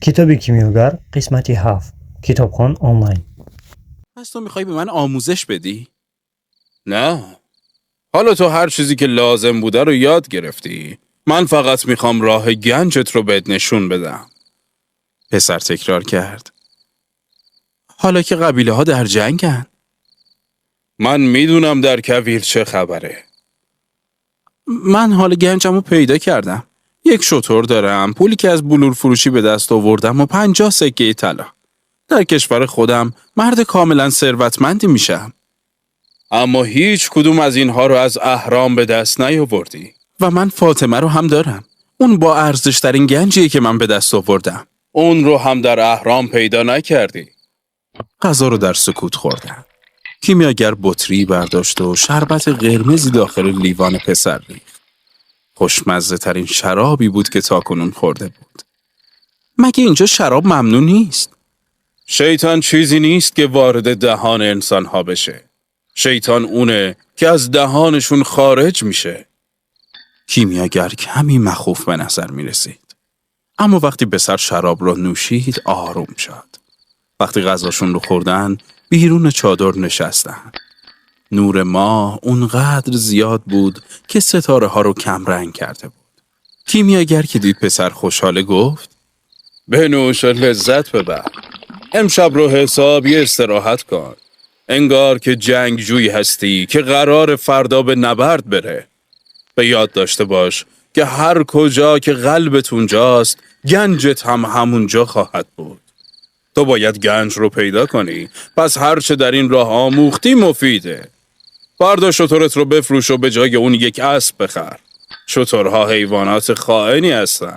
کتاب کیمیاگر قسمتی 7 کتابخوان آنلاین. پس تو میخوای به من آموزش بدی؟ نه. حالا تو هر چیزی که لازم بوده رو یاد گرفتی. من فقط میخوام راه گنجت رو بهت نشون بدم. پسر تکرار کرد. حالا که قبیله ها در جنگن. من میدونم در کویر چه خبره. من حال گنجم رو پیدا کردم. یک شتر دارم، پولی که از بلور فروشی به دست آوردم و 50 سکه طلا. در کشور خودم مرد کاملا ثروتمندی میشم. اما هیچ کدوم از اینها رو از اهرام به دست نیاوردی. و من فاطمه رو هم دارم. اون با ارزشترین گنجیه که من به دست آوردم. اون رو هم در اهرام پیدا نکردی. غذا رو در سکوت خوردم. کیمیاگر بطری برداشت و شربت قرمزی داخل لیوان پسر ریخت. خوشمزه ترین شرابی بود که تاکنون خورده بود. مگه اینجا شراب ممنوع نیست؟ شیطان چیزی نیست که وارد دهان انسانها بشه. شیطان اونه که از دهانشون خارج میشه. کیمیاگر کمی مخوف به نظر می رسید. اما وقتی پسر شراب را نوشید آروم شد. وقتی غذاشون رو خوردن بیرون چادر نشستن. نور ماه اونقدر زیاد بود که ستاره ها رو کم رنگ کرده بود. کیمیاگر که دید پسر خوشحاله گفت بنوش و لذت ببر. امشب رو حسابی استراحت کن. انگار که جنگجویی هستی که قرار فردا به نبرد بره. به یاد داشته باش که هر کجا که قلبت اونجاست گنجت هم همونجا خواهد بود. تو باید گنج رو پیدا کنی، پس هر چه در این راه آموختی مفیده. فردا شترت رو بفروش و به جای اون یک اسب بخر. شترها حیوانات خائنی هستن.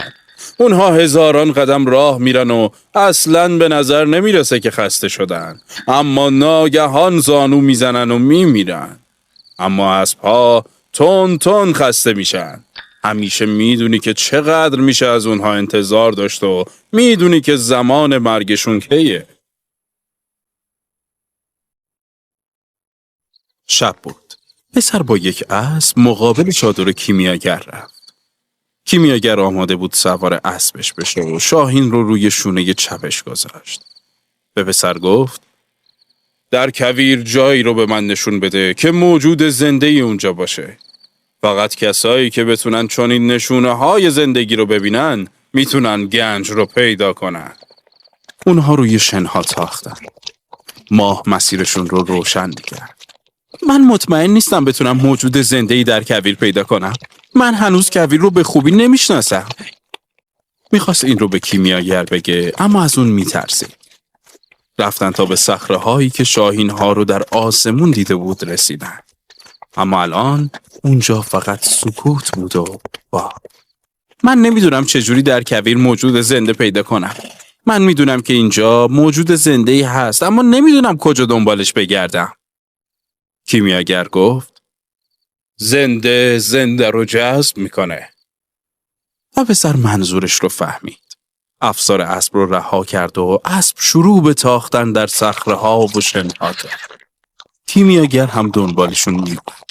اونها هزاران قدم راه میرن و اصلاً به نظر نمیرسه که خسته شدن، اما ناگهان زانو میزنن و میمیرن. اما اسبها تون تون خسته میشن. همیشه میدونی که چقدر میشه از اونها انتظار داشت و میدونی که زمان مرگشون کیه. شب بود. پسر با یک اسب مقابل چادر کیمیاگر رفت. کیمیاگر آماده بود سوار اسبش بشه و شاهین رو روی شونه چپش گذاشت. به پسر گفت در کویر جایی رو به من نشون بده که موجود زنده ای اونجا باشه. فقط کسایی که بتونن چنین نشونه های زندگی رو ببینن میتونن گنج رو پیدا کنن. اونها روی شنها تاختن. ماه مسیرشون رو روشن کرد. من مطمئن نیستم بتونم موجود زنده‌ای در کویر پیدا کنم. من هنوز کویر رو به خوبی نمیشناسم. میخواست این رو به کیمیاگر بگه اما از اون میترسید. رفتن تا به صخره‌هایی که شاهین ها رو در آسمون دیده بود رسیدن. اما الان اونجا فقط سکوت بود و من نمیدونم چجوری در کویر موجود زنده پیدا کنم. من میدونم که اینجا موجود زنده‌ای هست اما نمیدونم کجا دنبالش بگردم. کیمیاگر گفت زنده رو جذب میکنه. و پسر منظورش رو فهمید. افسار اسب رو رها کرد و اسب شروع به تاختن در صخره‌ها و شنها کرد. کیمیاگر هم دنبالشون می‌رفت.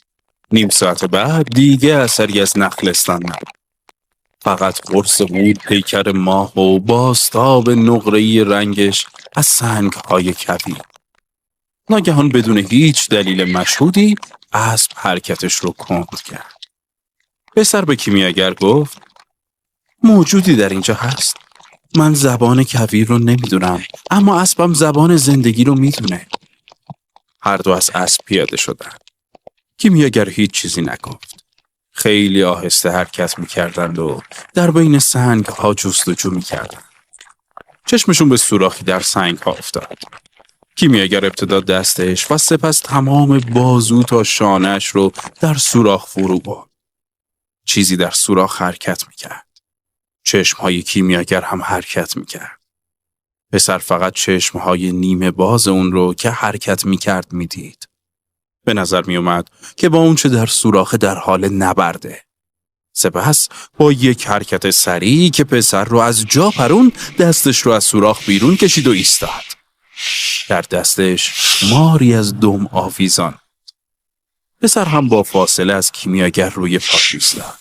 نیم ساعت بعد دیگه اثری از نخلستان نبود. فقط قرص بود پیکر ماه و بازتاب نقره‌ای رنگش از سنگ‌های کویر. ناگهان بدون هیچ دلیل مشهودی اسب حرکتش رو کند کرد. پسر به کیمیاگر گفت موجودی در اینجا هست. من زبان کویر رو نمیدونم اما اسبم زبان زندگی رو میدونه. هر دو از اسب پیاده شدن. کیمیاگر هیچ چیزی نگفت. خیلی آهسته حرکت میکردند و در بین سنگ ها جستجو میکردند. چشمشون به سوراخی در سنگ ها افتاد. کیمیاگر ابتدا دستش و سپس تمام بازو تا شانه‌اش رو در سوراخ فرو برد. چیزی در سوراخ حرکت میکرد. چشمهای کیمیاگر هم حرکت میکرد. پسر فقط چشمهای نیمه باز اون رو که حرکت میکرد میدید. به نظر میومد که با اون چه در سوراخ در حال نبرده. سپس با یک حرکت سریعی که پسر رو از جا پرون دستش رو از سوراخ بیرون کشید و ایستاد. در دستش ماری از دم آویزان. پسر هم با فاصله از کیمیاگر روی پاش ایستاد.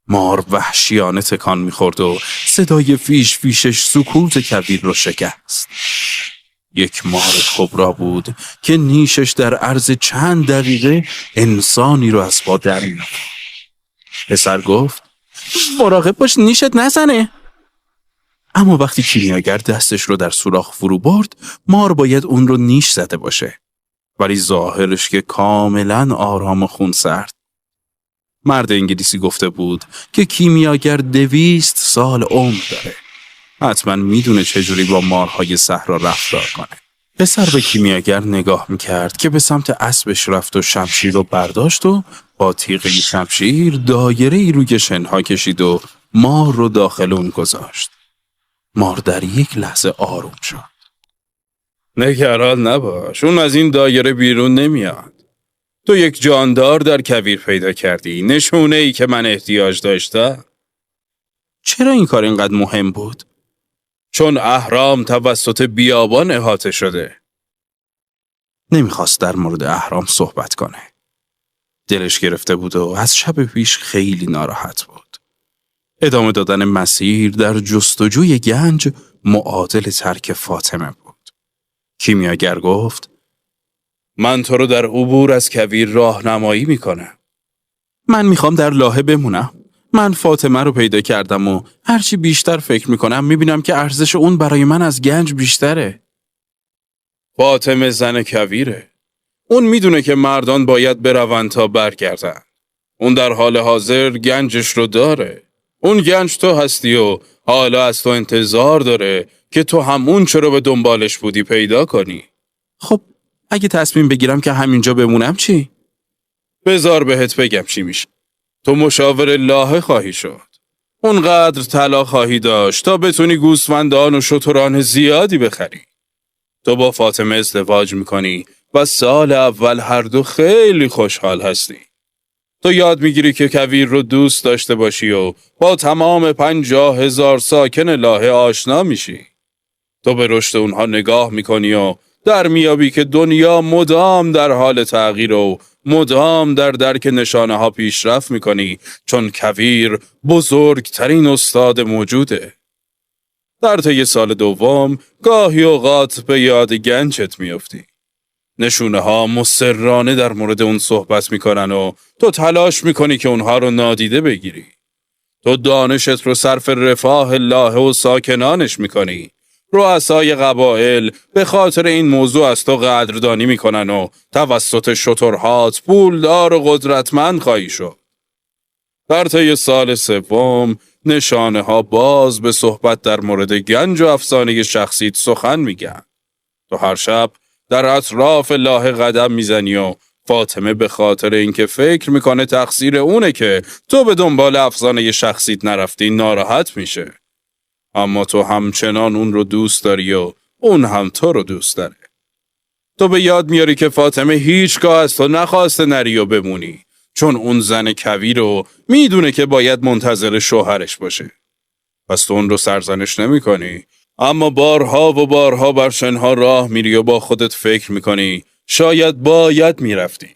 مار وحشیانه تکان می‌خورد و صدای فیش فیشش سکوت کویر رو شکست. یک مار کبرا بود که نیشش در عرض چند دقیقه انسانی رو از پا در می‌آورد. پسر گفت مراقب باش نیشت نزنه. اما وقتی کیمیاگر دستش رو در سوراخ فرو برد، مار باید اون رو نیش زده باشه. ولی ظاهرش که کاملا آرام و خونسرد. مرد انگلیسی گفته بود که کیمیاگر 200 سال عمر داره. حتما میدونه چجوری با مارهای صحرا رفتار کنه. پسر به کیمیاگر نگاه میکرد که به سمت اسبش رفت و شمشیر رو برداشت و با تیغ شمشیر دایره‌ای روی شنها کشید و مار رو داخل اون گذاشت. مار در یک لحظه آروم شد. نگران نباش، اون از این دایره بیرون نمیاد. تو یک جاندار در کویر پیدا کردی، نشونه ای که من احتیاج داشتم. چرا این کار اینقدر مهم بود؟ چون اهرام توسط بیابان احاطه شده. نمیخواست در مورد اهرام صحبت کنه. دلش گرفته بود و از شب پیش خیلی ناراحت بود. ادامه دادن مسیر در جستجوی گنج معادل ترک فاطمه بود. کیمیاگر گفت من تو رو در عبور از کویر راهنمایی میکنم. من میخوام در لاهه بمونم. من فاطمه رو پیدا کردم و هرچی بیشتر فکر میکنم میبینم که ارزش اون برای من از گنج بیشتره. فاطمه زن کویره. اون میدونه که مردان باید برون تا برگردن. اون در حال حاضر گنجش رو داره. اون گنج تو هستی و حالا از تو انتظار داره که تو همون چرا به دنبالش بودی پیدا کنی. خب اگه تصمیم بگیرم که همینجا بمونم چی؟ بذار بهت بگم چی میشه. تو مشاور لاهه خواهی شد. اونقدر طلا خواهی داشت تا بتونی گوسفندان و شتران زیادی بخری. تو با فاطمه ازدواج میکنی و سال اول هر دو خیلی خوشحال هستی. تو یاد میگیری که کویر رو دوست داشته باشی و با تمام 50,000 ساکن لاهه آشنا میشی. تو به رشد اونها نگاه میکنی و در میابی که دنیا مدام در حال تغییر و مدام در درک نشانه ها پیشرفت میکنی، چون کویر بزرگترین استاد موجوده. در طی سال دوم گاهی اوقات به یاد گنجت میافتی. نشونه ها مصرانه در مورد اون صحبت میکنن و تو تلاش میکنی که اونها رو نادیده بگیری. تو دانشت رو صرف رفاه لاهه و ساکنانش میکنی. رؤسای قبایل به خاطر این موضوع از تو قدردانی میکنن و توسط شترهات پولدار و قدرتمند خواهی شد. در طی سال سوم نشانه ها باز به صحبت در مورد گنج و افسانه شخصیت سخن میگن. تو هر شب در اطراف لاهه قدم میزنی و فاطمه به خاطر اینکه فکر میکنه تقصیر اونه که تو به دنبال افسانه شخصیت نرفتی ناراحت میشه. اما تو همچنان اون رو دوست داری و اون هم تو رو دوست داره. تو به یاد میاری که فاطمه هیچگاه از تو نخواسته نری و بمونی، چون اون زن کویر رو میدونه که باید منتظر شوهرش باشه. پس تو اون رو سرزنش نمی کنی. اما بارها و بارها بر شنها راه میری و با خودت فکر میکنی شاید باید میرفتی.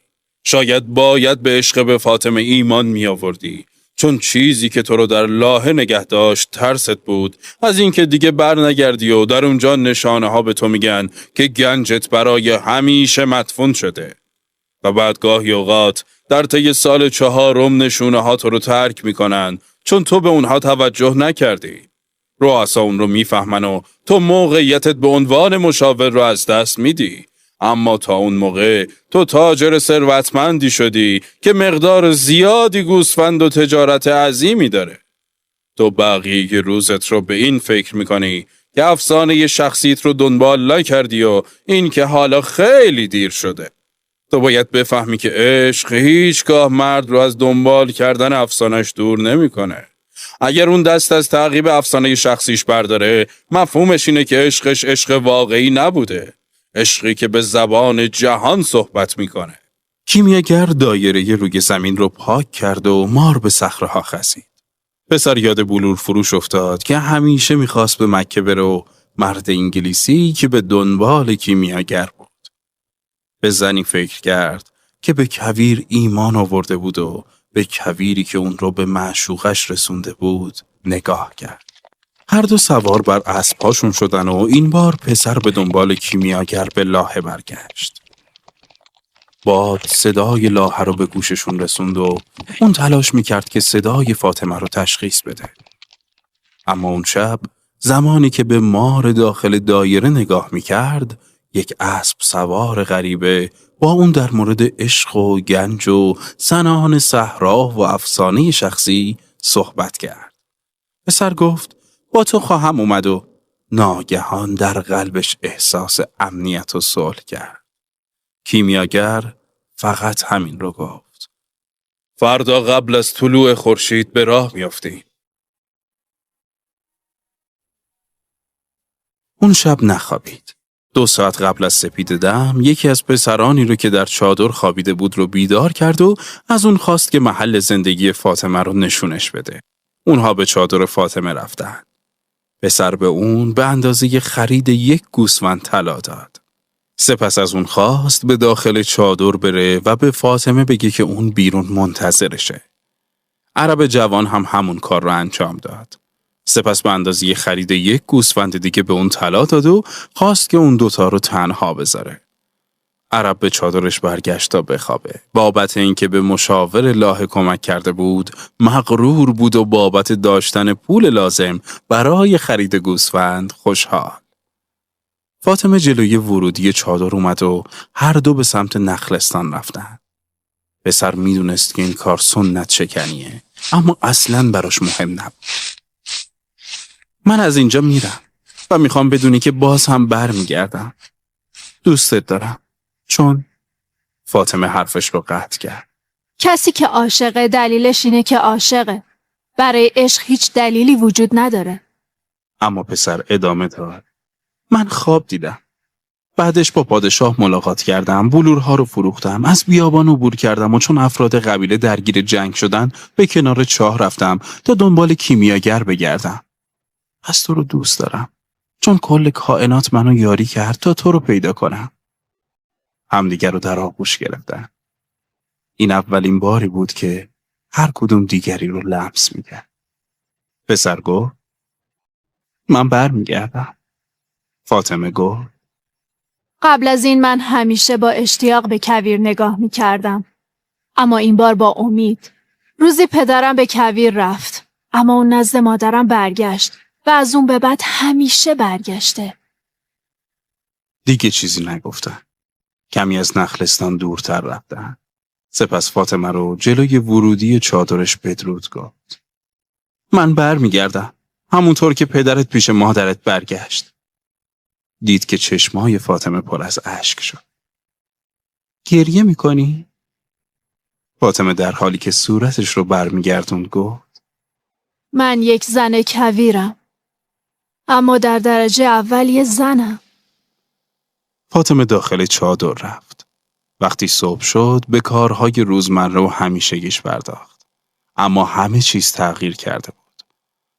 شاید باید به عشق به فاطمه ایمان میآوردی، چون چیزی که تو رو در لاهه نگه داشت ترست بود از اینکه دیگه بر نگردی و در اونجا نشانه ها به تو میگن که گنجت برای همیشه مدفون شده. و بعد گاهی اوقات در طی سال 4 نشونه ها تو رو ترک میکنن چون تو به اونها توجه نکردی. رؤسا اون رو میفهمن و تو موقعیتت به عنوان مشاور رو از دست میدی. اما تا اون موقع تو تاجر ثروتمندی شدی که مقدار زیادی گوسفند و تجارت عظیمی داره. تو بقیه روزت رو به این فکر میکنی که افسانه شخصیت رو دنبال نکردی و این که حالا خیلی دیر شده. تو باید بفهمی که عشق هیچگاه مرد رو از دنبال کردن افسانش دور نمیکنه. اگر اون دست از تعقیب افسانه شخصیش برداره، مفهومش اینه که عشقش عشق واقعی نبوده. عشقی که به زبان جهان صحبت میکنه. کیمیاگر دایره روی زمین رو پاک کرد و مار به صخره‌ها خزید. پسر یاد بلور فروش افتاد که همیشه میخواست به مکه بره و مرد انگلیسی که به دنبال کیمیاگر بود. به زنی فکر کرد که به کویر ایمان آورده بود و به کویری که اون رو به معشوقش رسونده بود نگاه کرد. هر دو سوار بر اسب‌هاشون شدن و این بار پسر به دنبال کیمیاگر به لاهه برگشت. باد صدای لاهه رو به گوششون رسوند و اون تلاش میکرد که صدای فاطمه رو تشخیص بده. اما اون شب زمانی که به مار داخل دایره نگاه میکرد، یک اسب سوار غریبه با اون در مورد عشق و گنج و سنان صحرا و افسانه شخصی صحبت کرد. پسر گفت با تو خواهم اومد و ناگهان در قلبش احساس امنیت و صلح کرد. کیمیاگر فقط همین رو گفت. فردا قبل از طلوع خورشید به راه میافتیم. اون شب نخوابید. 2 ساعت قبل از سپید دم یکی از پسرانی رو که در چادر خوابیده بود رو بیدار کرد و از اون خواست که محل زندگی فاطمه رو نشونش بده. اونها به چادر فاطمه رفتن. پسر به اون به اندازه خرید 1 گوسفند طلا داد. سپس از اون خواست به داخل چادر بره و به فاطمه بگه که اون بیرون منتظرشه. عرب جوان هم همون کار رو انجام داد. سپس به اندازه خرید 1 گوسفند دیگه به اون طلا داد و خواست که اون 2 تا رو تنها بذاره. عرب به چادرش برگشت تا بخوابه. بابت اینکه به مشاور لاهه کمک کرده بود، مغرور بود و بابت داشتن پول لازم برای خرید گوسفند خوشحال. فاطمه جلوی ورودی چادر اومد و هر دو به سمت نخلستان رفتن. پسر میدونست که این کار سنت شکنیه، اما اصلاً براش مهم نبود. من از اینجا میرم و میخوام بدونی که باز هم برمیگردم. دوستت دارم. چون فاطمه حرفش رو قطع کرد. کسی که عاشقه دلیلش اینه که عاشقه. برای عشق هیچ دلیلی وجود نداره. اما پسر ادامه داد. من خواب دیدم. بعدش با پادشاه ملاقات کردم، بلورها رو فروختم، از بیابان عبور کردم و چون افراد قبیله درگیر جنگ شدن به کنار چاه رفتم تا دنبال کیمیاگر بگردم. پس تو رو دوست دارم. چون کل کائنات منو یاری کرد تا تو رو پیدا کنم. همدیگر رو در آغوش گرفتن. این اولین باری بود که هر کدوم دیگری رو لمس می‌کرد. پسر گفت من برمیگردم. فاطمه گفت قبل از این من همیشه با اشتیاق به کویر نگاه می کردم. اما این بار با امید. روزی پدرم به کویر رفت. اما اون نزد مادرم برگشت. و از اون به بعد همیشه برگشته. دیگه چیزی نگفتن. کمی از نخلستان دورتر رفتن. سپس فاطمه رو جلوی ورودی چادرش بدرود گفت. من برمیگردم. همونطور که پدرت پیش مادرت برگشت. دید که چشمای فاطمه پر از اشک شد. گریه میکنی؟ فاطمه در حالی که صورتش رو برمیگردوند گفت من یک زن کویرم. اما در درجه اول یه زنم. فاطمه داخل چادر رفت. وقتی صبح شد به کارهای روزمره و همیشگیش پرداخت. اما همه چیز تغییر کرده بود.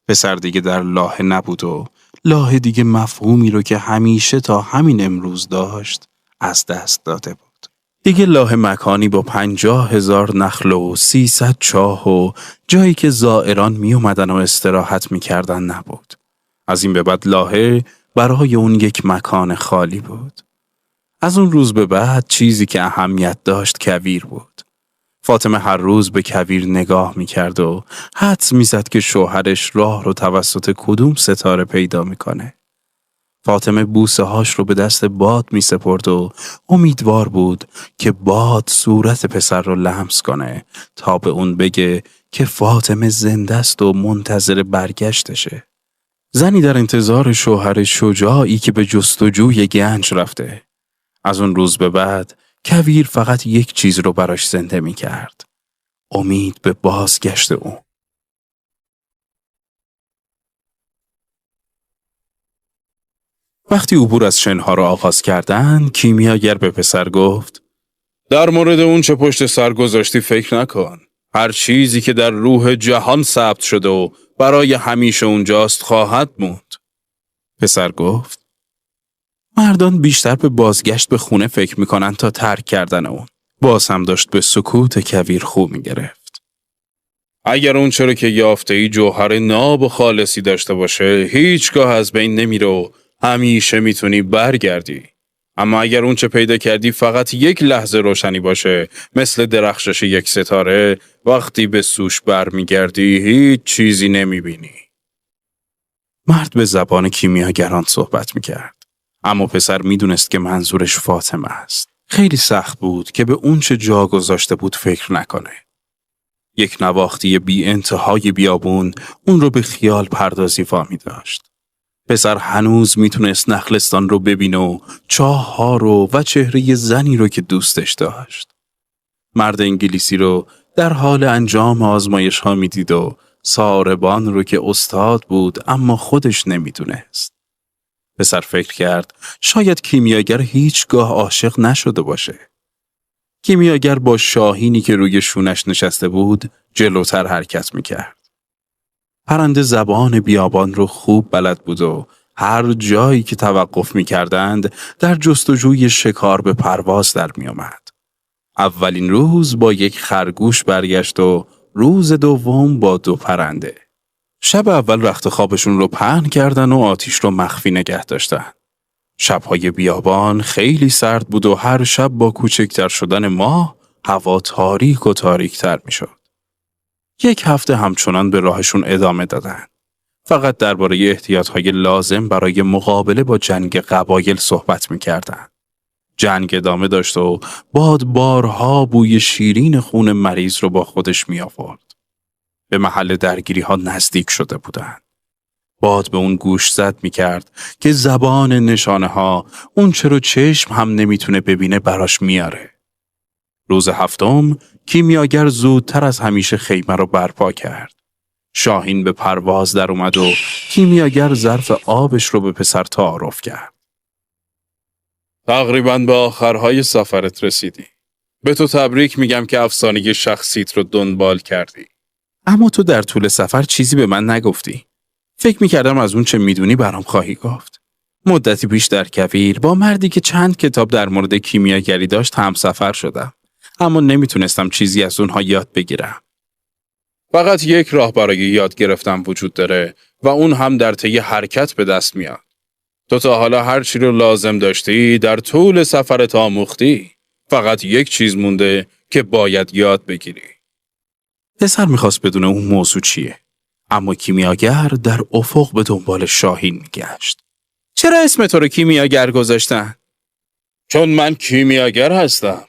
پسر دیگه در لاهه نبود و لاهه دیگه مفهومی رو که همیشه تا همین امروز داشت از دست داده بود. دیگه لاهه مکانی با 50,000 نخل و 300 چاه و جایی که زائران می اومدن و استراحت می کردن نبود. از این به بعد لاهه برای اون یک مکان خالی بود. از اون روز به بعد چیزی که اهمیت داشت کویر بود. فاطمه هر روز به کویر نگاه می‌کرد و حدس می‌زد که شوهرش راه رو توسط کدوم ستاره پیدا می‌کنه. فاطمه بوسه هاش رو به دست باد می‌سپرد و امیدوار بود که باد صورت پسر رو لمس کنه تا به اون بگه که فاطمه زنده است و منتظر برگشتشه. زنی در انتظار شوهر شجاعی که به جستجوی گنج رفته. از اون روز به بعد کویر فقط یک چیز رو براش زنده می کرد. امید به بازگشت اون. وقتی عبور از شنها رو آغاز کردن، کیمیاگر به پسر گفت در مورد اون چه پشت سر گذاشتی فکر نکن. هر چیزی که در روح جهان ثبت شده و برای همیشه اونجاست خواهد موند. پسر گفت مردان بیشتر به بازگشت به خونه فکر میکنن تا ترک کردن اون. باز هم داشت به سکوت کویر خو میگرفت. اگر اون چرا که یافته‌ای جوهر ناب و خالصی داشته باشه، هیچگاه از بین نمیره و همیشه میتونی برگردی. اما اگر اون چه پیدا کردی فقط یک لحظه روشنی باشه، مثل درخشش یک ستاره، وقتی به سوش برمیگردی هیچ چیزی نمیبینی. مرد به زبان کیمیاگران صحبت میکرد. اما پسر میدونست که منظورش فاطمه است. خیلی سخت بود که به اون چه جا گذاشته بود فکر نکنه. یک نواختی بی انتهای بیابون اون رو به خیال پردازی وامی داشت. پسر هنوز میتونست نخلستان رو ببینه و چاه ها رو و چهره زنی رو که دوستش داشت. مرد انگلیسی رو در حال انجام آزمایش ها میدید و ساربان رو که استاد بود اما خودش نمیدونست. پسر فکر کرد شاید کیمیاگر هیچگاه عاشق نشده باشه. کیمیاگر با شاهینی که روی شونش نشسته بود جلوتر حرکت میکرد. پرنده زبان بیابان رو خوب بلد بود و هر جایی که توقف میکردند در جستجوی شکار به پرواز در میامد. اولین روز با یک خرگوش برگشت و روز دوم با 2 پرنده. شب اول رخت خوابشون رو پهن کردن و آتیش رو مخفی نگه داشتن. شب‌های بیابان خیلی سرد بود و هر شب با کوچکتر شدن ماه هوا تاریک و تاریکتر میشد. 1 هفته همچنان به راهشون ادامه دادن. فقط درباره احتیاطهای لازم برای مقابله با جنگ قبایل صحبت میکردن. جنگ ادامه داشت و باد بارها بوی شیرین خون مریض رو با خودش می آورد. به محل درگیری ها نزدیک شده بودند. باد به اون گوش زد می کرد که زبان نشانه ها اون چرا چشم هم نمیتونه ببینه براش میاره. روز هفتم کیمیاگر زودتر از همیشه خیمه رو برپا کرد. شاهین به پرواز در اومد و کیمیاگر ظرف آبش رو به پسر تعارف کرد. تقریباً به آخرهای سفرت رسیدی. به تو تبریک میگم که افسانه شخصیت رو دنبال کردی. اما تو در طول سفر چیزی به من نگفتی. فکر میکردم از اون چه میدونی برام خواهی گفت. مدتی پیش در کویر با مردی که چند کتاب در مورد کیمیاگری داشت همسفر شدم. اما نمیتونستم چیزی از اونها یاد بگیرم. فقط یک راه برای یاد گرفتن وجود داره و اون هم در طی حرکت به دست میاد. تو تا حالا هر چی رو لازم داشتی در طول سفرت آموختی. فقط یک چیز مونده که باید یاد بگیری. پسر میخواست بدونه اون موضوع چیه. اما کیمیاگر در افق به دنبال شاهین میگشت. چرا اسم تو رو کیمیاگر گذاشتن؟ چون من کیمیاگر هستم.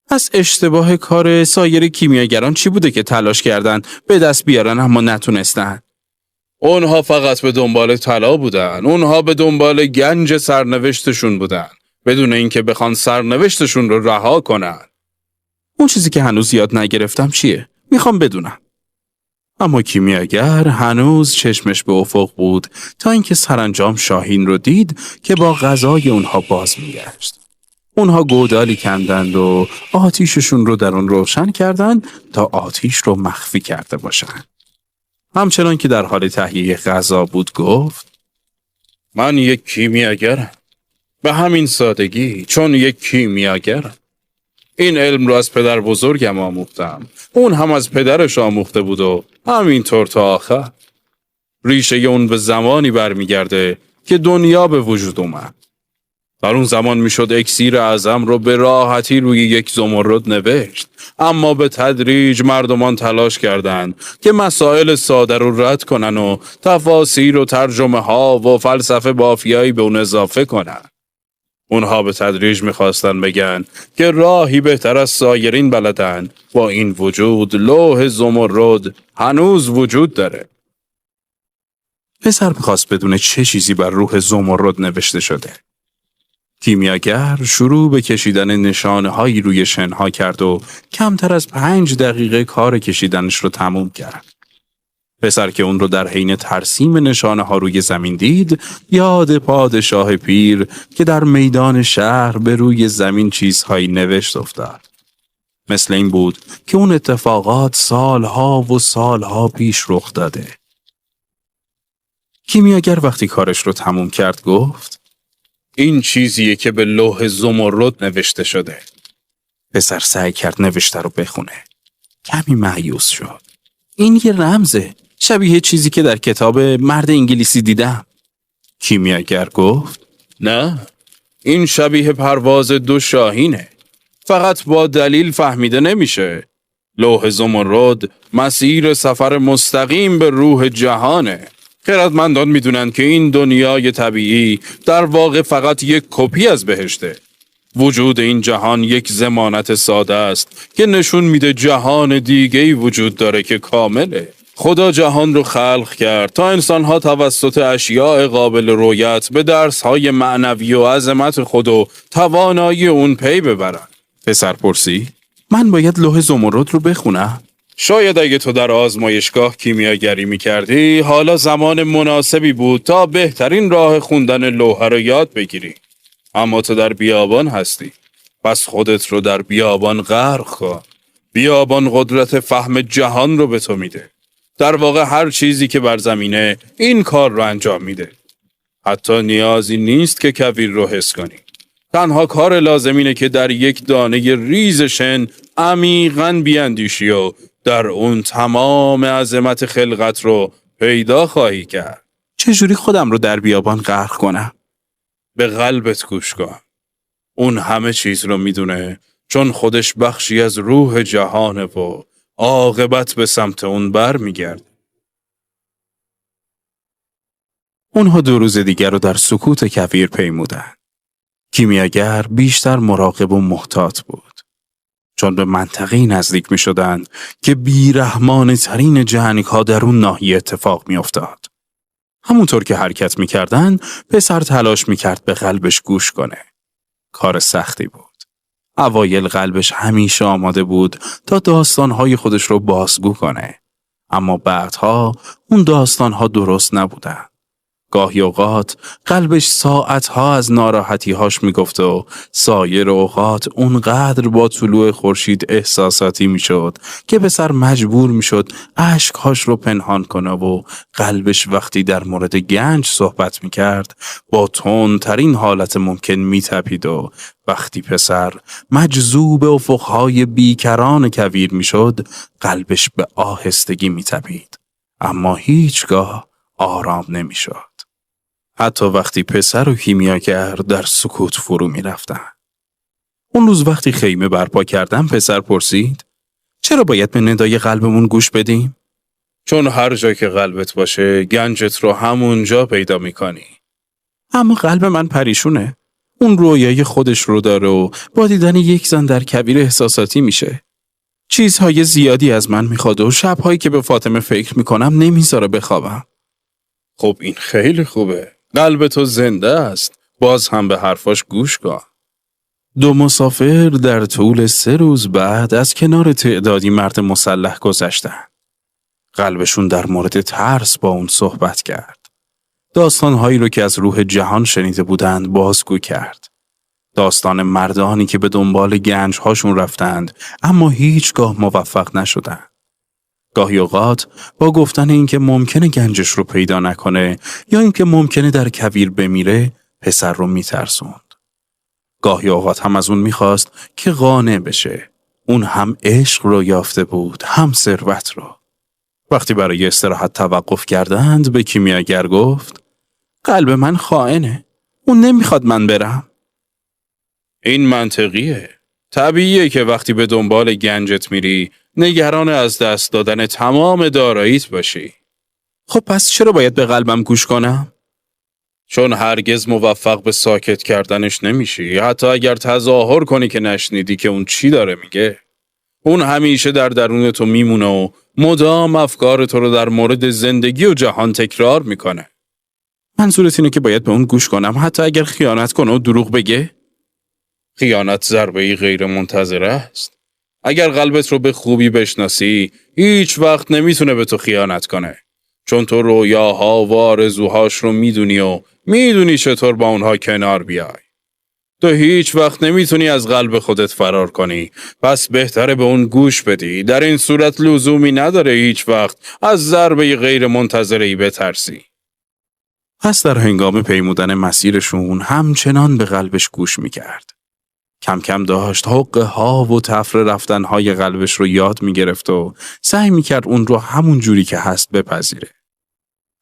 پس اشتباه کار سایر کیمیاگران چی بوده که تلاش کردن به دست بیارن اما نتونستن؟ اونها فقط به دنبال طلا بودن. اونها به دنبال گنج سرنوشتشون بودن. بدون اینکه بخوان سرنوشتشون رو رها کنن. اون چیزی که هنوز یاد نگرفتم چیه؟ میخوام بدونم. اما کیمیاگر هنوز چشمش به افق بود تا اینکه سرانجام شاهین رو دید که با غذای اونها باز میگشت. اونها گودالی کندند و آتیششون رو در اون روشن کردند تا آتیش رو مخفی کرده باشن. همچنان که در حال تهیه غذا بود گفت: من یک کیمیاگرم. به همین سادگی، چون یک کیمیاگرم. این علم رو از پدر بزرگم آموختم. اون هم از پدرش آموخته بود و همینطور تا آخر. ریشه اون به زمانی برمیگرده که دنیا به وجود اومد. در اون زمان میشد اکسیر اعظم رو به راحتی روی یک زمرد نوشت. اما به تدریج مردمان تلاش کردند که مسائل ساده رو رد کنن و تفاسیر و ترجمه ها و فلسفه بافیایی به اون اضافه کنن. اونها به تدریج میخواستن بگن که راهی بهتر از سایرین بلدن. با این وجود لوح زمرد هنوز وجود داره. پسر میخواست بدونه چه چیزی بر روح زمرد نوشته شده. کیمیاگر شروع به کشیدن نشانه‌هایی روی شنها کرد و کمتر از 5 دقیقه کار کشیدنش رو تموم کرد. پسر که اون رو در حین ترسیم نشانه‌ها روی زمین دید، یاد پادشاه پیر که در میدان شهر به روی زمین چیزهایی نوشت افتاد. مثل این بود که اون اتفاقات سالها و سالها پیش رخ داده. کیمیاگر وقتی کارش رو تموم کرد گفت: این چیزیه که به لوح زمرد نوشته شده. پسر سعی کرد نوشته رو بخونه. کمی مایوس شد. این یه رمزه، شبیه چیزی که در کتاب مرد انگلیسی دیدم. کیمیاگر گفت نه، این شبیه پرواز دو شاهینه. فقط با دلیل فهمیده نمیشه. لوح زمرد مسیر سفر مستقیم به روح جهانه. خردمندان میدونن که این دنیای طبیعی در واقع فقط یک کپی از بهشته. وجود این جهان یک ضمانت ساده است که نشون میده جهان دیگه‌ای وجود داره که کامله. خدا جهان رو خلق کرد تا انسانها توسط اشیاء قابل رؤیت به درس‌های معنوی و عظمت خود و توانایی اون پی ببرن. پسر پرسید من باید لوح زمرد رو بخونم؟ شاید اگه تو در آزمایشگاه کیمیاگری میکردی حالا زمان مناسبی بود تا بهترین راه خوندن لوح رو یاد بگیری. اما تو در بیابان هستی، پس خودت رو در بیابان غرق کن. بیابان قدرت فهم جهان رو به تو میده. در واقع هر چیزی که بر زمینه این کار رو انجام میده. حتی نیازی نیست که کویر رو حس کنی. تنها کار لازم اینه که در یک دانه ریز شن عمیقاً بیاندیشی و در اون تمام عظمت خلقت رو پیدا خواهی کرد. چجوری خودم رو در بیابان غرق کنم؟ به قلبت گوش کن. اون همه چیز رو میدونه، چون خودش بخشی از روح جهانه و عاقبت به سمت اون بر میگرد. اونها 2 روز دیگر رو در سکوت کویر پیمودن. کیمیاگر بیشتر مراقب و محتاط بود، چون به منطقه‌ای نزدیک می شدند که بیرحمانه ترین جنگ‌ها در اون ناحیه اتفاق می افتاد. همونطور که حرکت می کردن، پسر تلاش می کرد به قلبش گوش کنه. کار سختی بود. اوایل قلبش همیشه آماده بود تا داستان‌های خودش رو بازگو کنه. اما بعدها اون داستان‌ها درست نبودن. گاهی اوقات قلبش ساعتها از ناراحتی‌هاش میگفت و سایر اوقات اونقدر با طلوع خورشید احساساتی میشد که پسر مجبور میشد اشک‌هاش رو پنهان کنه و قلبش وقتی در مورد گنج صحبت میکرد با تندترین حالت ممکن میتپید و وقتی پسر مجذوب افق‌های بیکران کویر میشد قلبش به آهستگی میتپید، اما هیچگاه آرام نمیشد. حتی وقتی پسر و کیمیاگر در سکوت فرو می رفتن. اون روز وقتی خیمه برپا کردم پسر پرسید چرا باید به ندای قلبمون گوش بدیم؟ چون هر جا که قلبت باشه گنجت رو همونجا پیدا می کنی. اما قلب من پریشونه. اون رویای خودش رو داره و با دیدن یک زن در کویر احساساتی میشه. چیزهای زیادی از من میخواد و شبهایی که به فاطمه فکر میکنم نمیذاره بخوابم. خب این خیلی خوبه. قلب تو زنده است. باز هم به حرفاش گوش کن. 2 مسافر در طول 3 روز بعد از کنار تعدادی مرد مسلح گذشتن. قلبشون در مورد ترس با اون صحبت کرد. داستانهایی رو که از روح جهان شنیده بودند بازگو کرد. داستان مردانی که به دنبال گنجهاشون رفتند اما هیچگاه موفق نشدند. گاهی اوقات با گفتن اینکه ممکنه گنجش رو پیدا نکنه یا اینکه ممکنه در کویر بمیره پسر رو میترسوند. گاهی اوقات هم از اون میخواست که قانع بشه. اون هم عشق رو یافته بود هم ثروت رو. وقتی برای استراحت توقف کردند به کیمیاگر گفت قلب من خائنه. اون نمیخواد من برم. این منطقیه. طبیعیه که وقتی به دنبال گنجت میری نگران از دست دادن تمام داراییت باشی. خب پس چرا باید به قلبم گوش کنم؟ چون هرگز موفق به ساکت کردنش نمیشی، حتی اگر تظاهر کنی که نشنیدی که اون چی داره میگه. اون همیشه در درون تو میمونه و مدام افکار تو رو در مورد زندگی و جهان تکرار میکنه. منظورت اینه که باید به اون گوش کنم حتی اگر خیانت کنه و دروغ بگه؟ خیانت ضربه‌ای غیر منتظره است. اگر قلبت رو به خوبی بشناسی، هیچ وقت نمیتونه به تو خیانت کنه. چون تو رویاها و آرزوهاش رو میدونی و میدونی چطور با اونها کنار بیای. تو هیچ وقت نمیتونی از قلب خودت فرار کنی، پس بهتره به اون گوش بدی. در این صورت لزومی نداره هیچ وقت از ضربه غیر منتظره‌ای بترسی. پس در هنگام پیمودن مسیرشون همچنان به قلبش گوش میکرد. کم کم داشت حقه ها و تفره رفتن های قلبش رو یاد می گرفت و سعی می کرد اون رو همون جوری که هست بپذیره.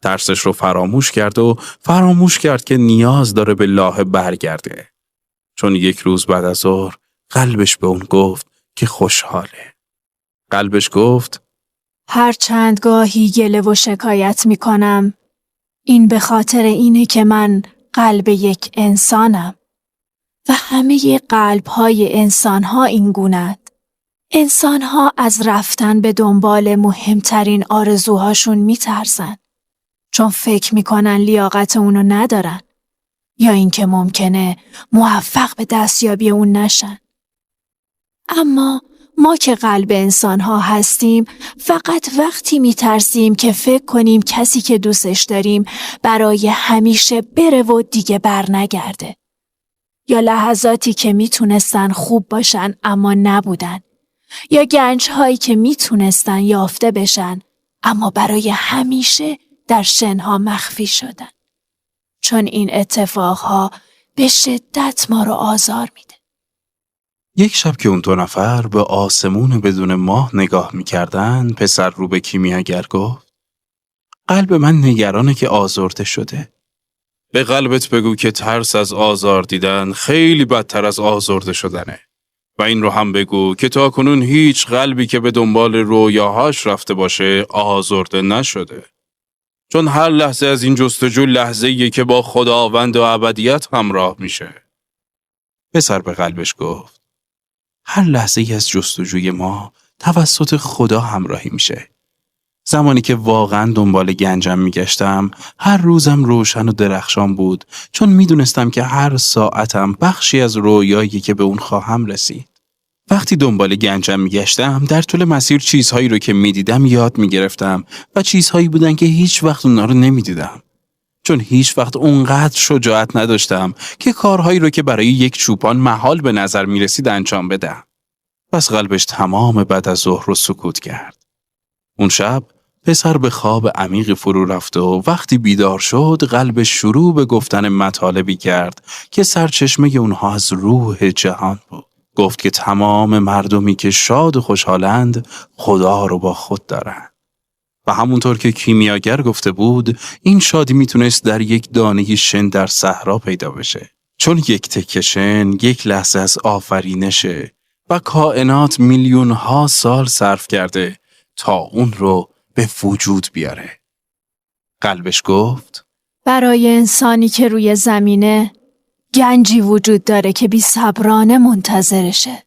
ترسش رو فراموش کرد و فراموش کرد که نیاز داره به لاهه برگرده. چون یک روز بعد از ظهر قلبش به اون گفت که خوشحاله. قلبش گفت هر چند گاهی گله و شکایت می کنم، این به خاطر اینه که من قلب یک انسانم و همه قلب‌های انسان‌ها این گونه‌اند. انسان‌ها از رفتن به دنبال مهمترین آرزوهاشون می‌ترسن، چون فکر می‌کنن لیاقت اونو ندارن یا اینکه ممکنه موفق به دستیابی اون نشن. اما ما که قلب انسان‌ها هستیم، فقط وقتی می‌ترسیم که فکر کنیم کسی که دوستش داریم برای همیشه بره و دیگه بر نگرده. یا لحظاتی که میتونستن خوب باشن اما نبودن. یا گنج‌هایی که میتونستن یافته بشن اما برای همیشه در شنها مخفی شدن. چون این اتفاقها به شدت ما رو آزار میده. یک شب که اون دو نفر به آسمون بدون ماه نگاه می‌کردن، پسر رو به کیمیاگر گفت قلب من نگرانه که آزرده شده. به قلبت بگو که ترس از آزار دیدن خیلی بدتر از آزرده شدنه. و این رو هم بگو که تا کنون هیچ قلبی که به دنبال رویاهاش رفته باشه آزرده نشده. چون هر لحظه از این جستجو لحظه‌ایه که با خداوند و ابدیت همراه میشه. پسر به قلبش گفت هر لحظه‌ای از جستجوی ما توسط خدا همراهی میشه. زمانی که واقعا دنبال گنجم میگشتم، هر روزم روشن و درخشان بود، چون میدونستم که هر ساعتم بخشی از رویایی که به اون خواهم رسید. وقتی دنبال گنجم میگشتم، در طول مسیر چیزهایی رو که میدیدم یاد میگرفتم و چیزهایی بودن که هیچ وقت اونا رو نمیدیدم. چون هیچ وقت اونقدر شجاعت نداشتم که کارهایی رو که برای یک چوپان محال به نظر میرسید انجام بدم. پس قلبش تمام بعد از ظهر رو سکوت کرد. اون شب پسر به خواب عمیقی فرو رفت و وقتی بیدار شد قلبش شروع به گفتن مطالبی کرد که سرچشمه اونها از روح جهان بود. گفت که تمام مردمی که شاد و خوشحالند خدا رو با خود دارند. و همونطور که کیمیاگر گفته بود، این شادی میتونست در یک دانه شن در صحرا پیدا بشه. چون یک تکه شن یک لحظه از آفرینشه و کائنات میلیون ها سال صرف کرده تا اون رو به وجود بیاره. قلبش گفت برای انسانی که روی زمینه گنجی وجود داره که بی صبرانه منتظرشه.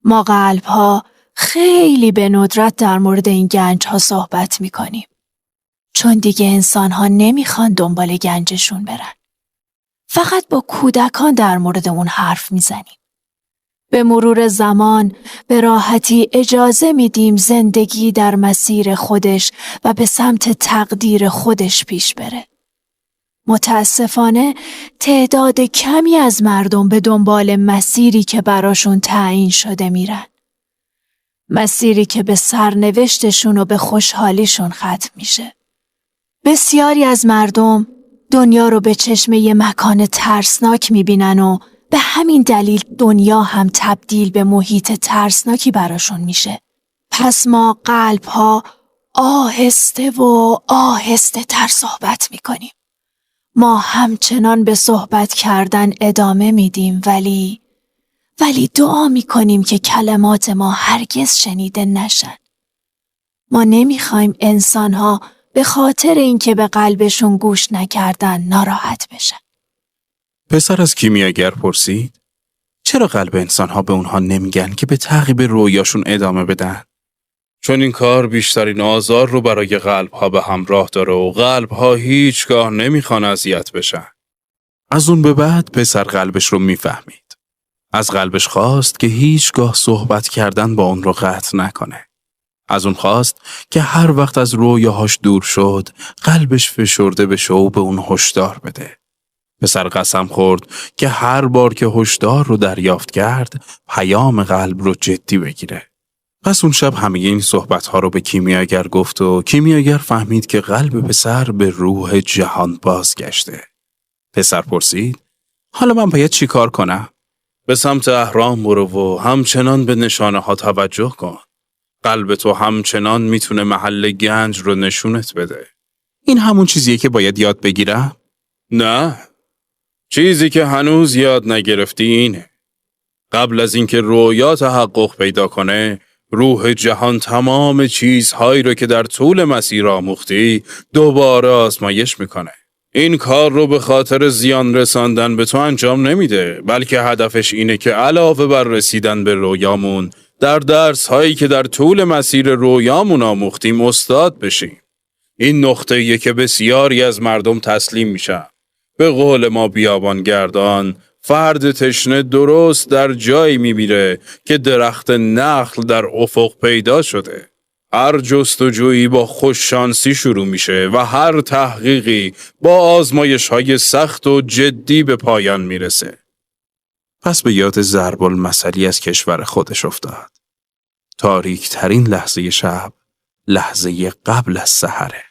ما قلب‌ها خیلی به ندرت در مورد این گنج‌ها صحبت می‌کنیم. چون دیگه انسان‌ها نمیخوان دنبال گنجشون برن. فقط با کودکان در مورد اون حرف میزنیم. به مرور زمان به راحتی اجازه میدیم زندگی در مسیر خودش و به سمت تقدیر خودش پیش بره. متاسفانه تعداد کمی از مردم به دنبال مسیری که براشون تعیین شده میرن. مسیری که به سرنوشتشون و به خوشحالیشون ختم میشه. بسیاری از مردم دنیا رو به چشم یه مکان ترسناک میبینن و به همین دلیل دنیا هم تبدیل به محیط ترسناکی براشون میشه. پس ما قلب‌ها آهسته و آهسته تر صحبت میکنیم. ما همچنان به صحبت کردن ادامه میدیم ولی دعا میکنیم که کلمات ما هرگز شنیده نشن. ما نمیخوایم انسانها به خاطر اینکه به قلبشون گوش نکردن ناراحت بشن. پسر از کیمیاگر پرسید چرا قلب انسانها به اونها نمیگن که به تعقیب رویاشون ادامه بدن؟ چون این کار بیشترین آزار رو برای قلبها به همراه داره و قلبها هیچگاه نمیخوان اذیت بشن. از اون به بعد پسر قلبش رو میفهمید. از قلبش خواست که هیچگاه صحبت کردن با اون رو قطع نکنه. از اون خواست که هر وقت از رویاهاش دور شد قلبش فشرده بشه و به اون هشدار بده. پسر قسم خورد که هر بار که هشدار رو دریافت کرد پیام قلب رو جدی بگیره. پس اون شب همه این صحبت‌ها رو به کیمیاگر گفت و کیمیاگر فهمید که قلب پسر به روح جهان بازگشته. پسر پرسید حالا من باید چی کار کنم؟ به سمت اهرام برو و همچنان به نشانه ها توجه کن. قلب تو همچنان میتونه محل گنج رو نشونت بده. این همون چیزیه که باید یاد بگیرم؟ نه. چیزی که هنوز یاد نگرفتی اینه. قبل از اینکه رویا تحقق پیدا کنه، روح جهان تمام چیزهایی رو که در طول مسیر آموختی دوباره آزمایش میکنه. این کار رو به خاطر زیان رساندن به تو انجام نمیده، بلکه هدفش اینه که علاوه بر رسیدن به رویامون در درس هایی که در طول مسیر رویامون آموختیم استاد بشیم. این نقطه‌ایه که بسیاری از مردم تسلیم میشن. به قول ما بیابانگردان، فرد تشنه درست در جایی میمیره که درخت نخل در افق پیدا شده. هر جستجویی با خوششانسی شروع میشه و هر تحقیقی با آزمایش‌های سخت و جدی به پایان میرسه. پس به یاد ضرب المثلی از کشور خودش افتاد. تاریک ترین لحظه شب، لحظه قبل از سحره.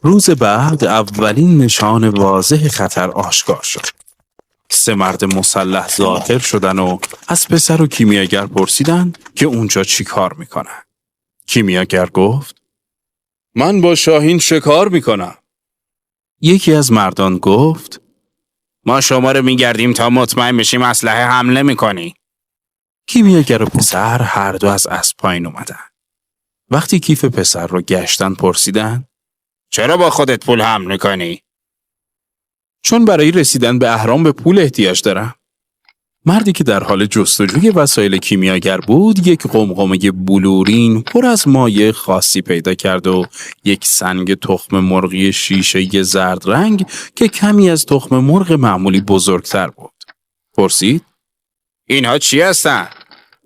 روز بعد اولین نشان واضح خطر آشکار شد. 3 مرد مسلح ظاهر شدن و از پسر و کیمیاگر پرسیدن که اونجا چی کار میکنن. کیمیاگر گفت من با شاهین شکار میکنم. یکی از مردان گفت ما شما رو میگردیم تا مطمئن بشیم اسلحه حمله میکنی. کیمیاگر و پسر هر دو از اسب پایین اومدن. وقتی کیف پسر رو گشتن پرسیدن چرا با خودت پول حمل میکنی؟ چون برای رسیدن به اهرام به پول احتیاج دارم. مردی که در حال جستجوی وسایل کیمیاگر بود یک قمقمه بلورین پر از مایع خاصی پیدا کرد و یک سنگ تخم مرغی شیشه‌ای زرد رنگ که کمی از تخم مرغ معمولی بزرگتر بود. پرسید اینها چی هستن؟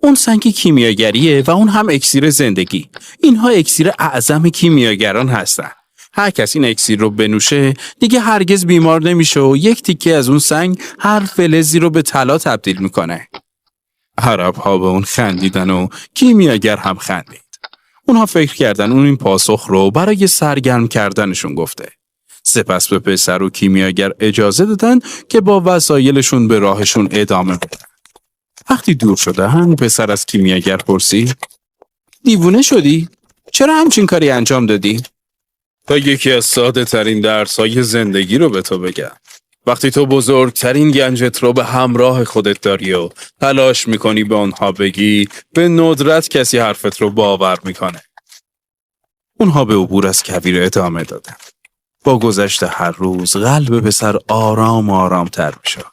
اون سنگ کیمیاگریه و اون هم اکسیر زندگی. اینها اکسیر اعظم کیمیاگران هستن. هر کس این اکسیر رو بنوشه دیگه هرگز بیمار نمیشه و یک تیکه از اون سنگ هر فلزی رو به طلا تبدیل میکنه. عرب ها به اون خندیدن و کیمیاگر هم خندید. اونها فکر کردن اون این پاسخ رو برای سرگرم کردنشون گفته. سپس به پسر و کیمیاگر اجازه دادن که با وسایلشون به راهشون ادامه بدن. وقتی دور شدن پسر از کیمیاگر پرسید دیوونه شدی؟ چرا همچین کاری انجام دادی؟ تا یکی از ساده ترین درس‌های زندگی رو به تو بگم. وقتی تو بزرگترین گنجت رو به همراه خودت داری و تلاش میکنی به آنها بگی، به ندرت کسی حرفت رو باور میکنه. اونها به عبور از کویر ادامه دادن. با گذشت هر روز قلب پسر آرام آرام تر میشد.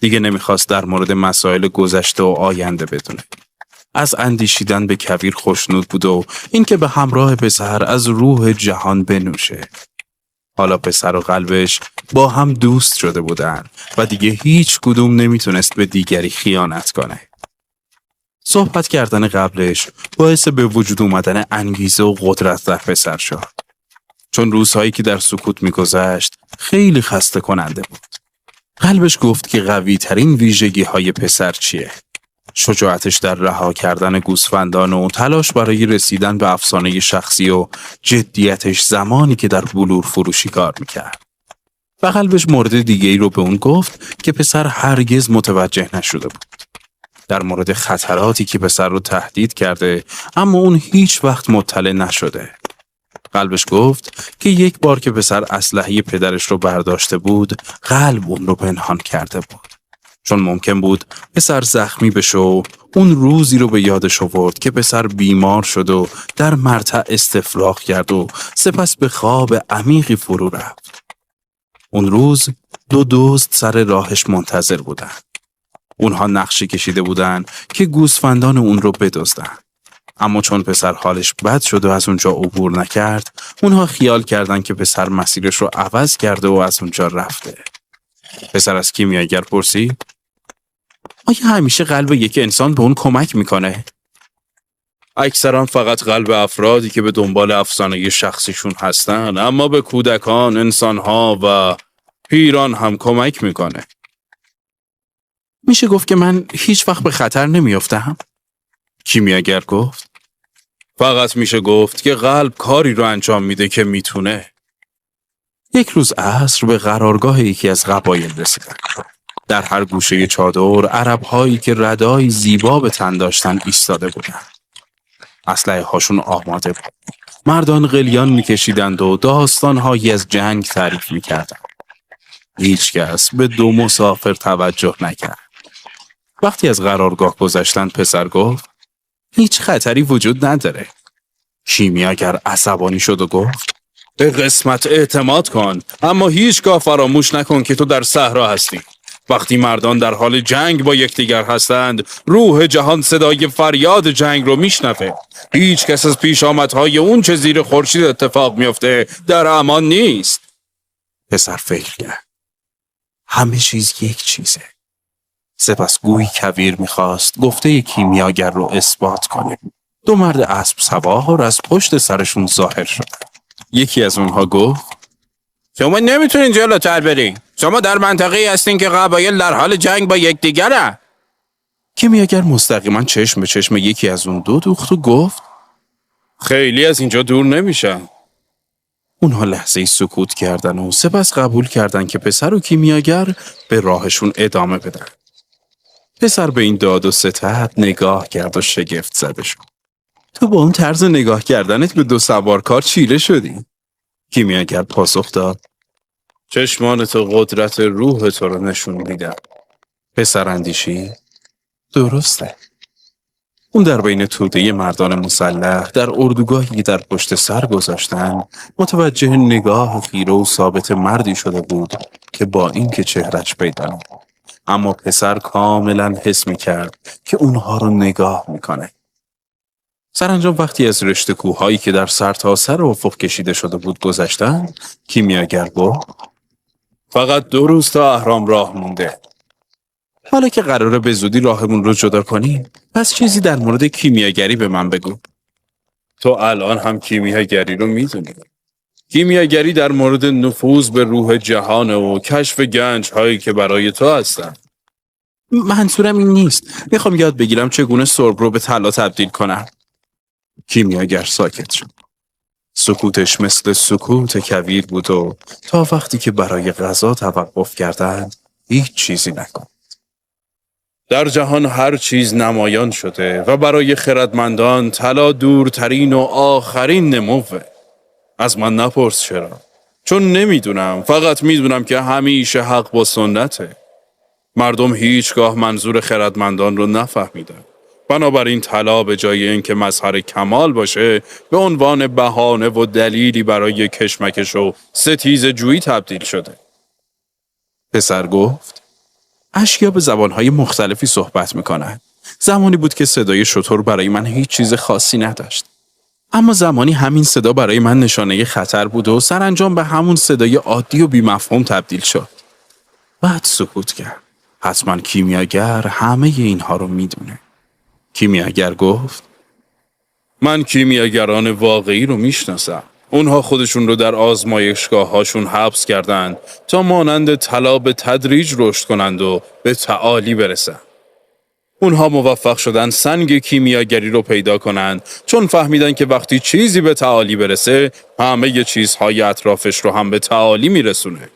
دیگه نمیخواست در مورد مسائل گذشته و آینده بدونه. از اندیشیدن به کویر خوشنود بود و اینکه به همراه پسر از روح جهان بنوشه. حالا پسر و قلبش با هم دوست شده بودن و دیگه هیچ کدوم نمیتونست به دیگری خیانت کنه. صحبت کردن قبلش باعث به وجود اومدن انگیزه و قدرت در پسر شد. چون روزهایی که در سکوت میگذشت خیلی خسته کننده بود. قلبش گفت که قوی ترین ویژگی های پسر چیه؟ شجاعتش در رها کردن گوسفندان و تلاش برای رسیدن به افسانه شخصی و جدیتش زمانی که در بلور فروشی کار میکرد. و قلبش مورد دیگه ای رو به اون گفت که پسر هرگز متوجه نشده بود. در مورد خطراتی که پسر رو تهدید کرده اما اون هیچ وقت مطلع نشده. قلبش گفت که یک بار که پسر اسلحه پدرش رو برداشته بود قلب اون رو پنهان کرده بود. چون ممکن بود پسر زخمی بشه و اون روزی رو به یادش آورد که پسر بیمار شد و در مرتع استفراغ کرد و سپس به خواب عمیقی فرو رفت. اون روز 2 دزد سر راهش منتظر بودن. اونها نقشه کشیده بودن که گوسفندان اون رو بدزدن. اما چون پسر حالش بد شد و از اونجا عبور نکرد، اونها خیال کردن که پسر مسیرش رو عوض کرده و از اونجا رفته. پسر از کیمیاگر پرسید آیا همیشه قلب یک انسان به اون کمک میکنه؟ اکثرا فقط قلب افرادی که به دنبال افسانه شخصیشون هستن، اما به کودکان، انسانها و پیران هم کمک میکنه. میشه گفت که من هیچ وقت به خطر نمیافتم؟ کیمیاگر گفت فقط میشه گفت که قلب کاری رو انجام میده که میتونه. یک روز عصر به قرارگاه یکی از قبایل رسیدن. در هر گوشه چادر عرب‌هایی که ردای زیبا به تن داشتن ایستاده بودن. اسلحه هاشون آماده بود. مردان قلیان میکشیدند و داستانهایی از جنگ تعریف میکردند. هیچ کس به دو مسافر توجه نکرد. وقتی از قرارگاه گذشتند پسر گفت هیچ خطری وجود نداره. کیمیاگر عصبانی شد و گفت به قسمت اعتماد کن، اما هیچگاه فراموش نکن که تو در صحرا هستی. وقتی مردان در حال جنگ با یکدیگر هستند، روح جهان صدای فریاد جنگ رو میشنوه. هیچ کس از پیش آمدهای اون چه زیر خورشید اتفاق میفته در امان نیست. پسر فکر کرد. همه چیز یک چیزه. سپس گویی کویر میخواست گفته کیمیاگر رو اثبات کنه. دو مرد اسب سوار از پشت سرشون ظاهر شدن. یکی از اونها گفت شما نمیتونین جلوتر برین. شما در منطقه‌ای هستین که قبایل در حال جنگ با یکدیگرن. کیمیاگر مستقیما چشم به چشم یکی از اون دو دوخت و گفت خیلی از اینجا دور نمیشن. اونها لحظه‌ای سکوت کردن و سپس قبول کردن که پسر و کیمیاگر به راهشون ادامه بدن. پسر به این داد و ستد نگاه کرد و شگفت زده شد. تو با اون طرز نگاه کردنت به دو سوارکار چیره شدی. کیمیاگر پاسخ داد چشمان تو قدرت روح تو رو نشون میدن. پسر اندیشی درسته. اون در بین توده مردان مسلح در اردوگاهی در پشت سر گذاشتن متوجه نگاه خیره و ثابت مردی شده بود که با این که چهرش پیدا نبود. اما پسر کاملا حس میکرد که اونها رو نگاه میکنه. سرانجام وقتی از رشته کوههایی که در سرتاسر افق کشیده شده بود گذشتن، کیمیاگر گفت فقط 2 روز تا اهرام راه مونده. حالا که قراره به زودی راهمون رو جدا کنیم، پس چیزی در مورد کیمیاگری به من بگو. تو الان هم کیمیاگری رو میدونی. کیمیاگری در مورد نفوذ به روح جهان و کشف گنج هایی که برای تو هستن. منظورم این نیست. میخوام یاد بگیرم چگونه سرب رو به طلا تبدیل کنم. کیمیاگر ساکت شد. سکوتش مثل سکوت کویر بود و تا وقتی که برای غذا توقف کردند هیچ چیزی نکن. در جهان هر چیز نمایان شده و برای خردمندان طلا دورترین و آخرین نموه. از من نپرس چرا. چون نمیدونم، فقط میدونم که همیشه حق با سنته. مردم هیچگاه منظور خردمندان رو نفهمیدن. بنابراین طلا به جای اینکه مظهر کمال باشه به عنوان بهانه و دلیلی برای کشمکش و ستیزه جویی تبدیل شده. پسر گفت اشیا به زبانهای مختلفی صحبت میکنن. زمانی بود که صدای شتر برای من هیچ چیز خاصی نداشت. اما زمانی همین صدا برای من نشانه خطر بود و سرانجام به همون صدای عادی و بی‌مفهوم تبدیل شد. بعد سکوت کرد. حتما کیمیاگر همه اینها رو میدونه. کیمیاگر گفت من کیمیاگران واقعی رو میشناسم. اونها خودشون رو در آزمایشگاه هاشون حبس کردند تا مانند طلا به تدریج رشد کنند و به تعالی برسن. اونها موفق شدن سنگ کیمیاگری رو پیدا کنند چون فهمیدن که وقتی چیزی به تعالی برسه همه چیزهای اطرافش رو هم به تعالی میرسونه.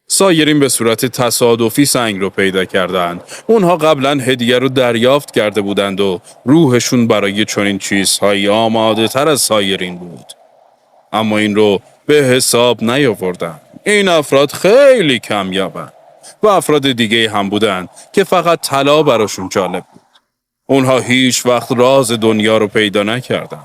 سایرین به صورت تصادفی سنگ رو پیدا کردند. اونها قبلا هدیه رو دریافت کرده بودند و روحشون برای چنین چیزهایی آماده تر از سایرین بود. اما این رو به حساب نیاوردن. این افراد خیلی کمیابن. و افراد دیگه هم بودن که فقط طلا براشون جالب بود. اونها هیچ وقت راز دنیا رو پیدا نکردن.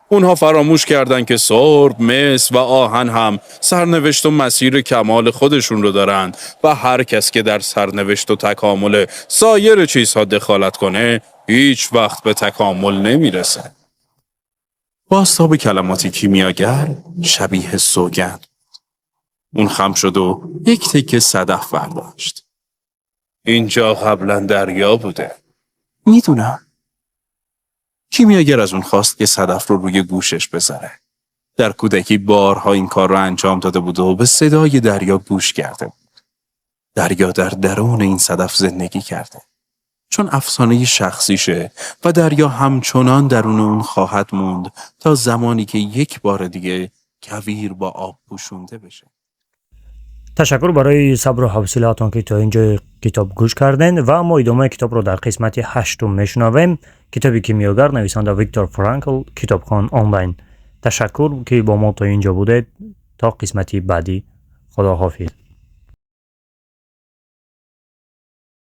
اونها فراموش کردن که سرب، مس و آهن هم سرنوشت و مسیر کمال خودشون رو دارن و هر کس که در سرنوشت و تکامل سایر چیزها دخالت کنه هیچ وقت به تکامل نمیرسه. بازتاب کلمات کیمیاگر شبیه سوگند. اون خم شد و یک تکه صدف برداشت. اینجا قبلا دریا بوده. میدونم. کیمیاگر از اون خواست که صدف رو روی گوشش بذاره. در کودکی بارها این کار رو انجام داده بود و به صدای دریا گوش کرده بود. دریا در درون این صدف زندگی کرده. چون افسانه شخصیشه و دریا همچنان درون اون خواهد موند تا زمانی که یک بار دیگه کویر با آب پوشونده بشه. تشکر برای صبر و حوصله‌تان که تا اینجا کتاب گوش کردین و ما ادامه کتاب رو در قسمت 8 میشنویم. کتابی کیمیاگر نویسنده ویکتور فرانکل، کتابخوان آنلاین. تشکر که با ما تا اینجا بودید. تا قسمتی بعدی، خدا حافظ.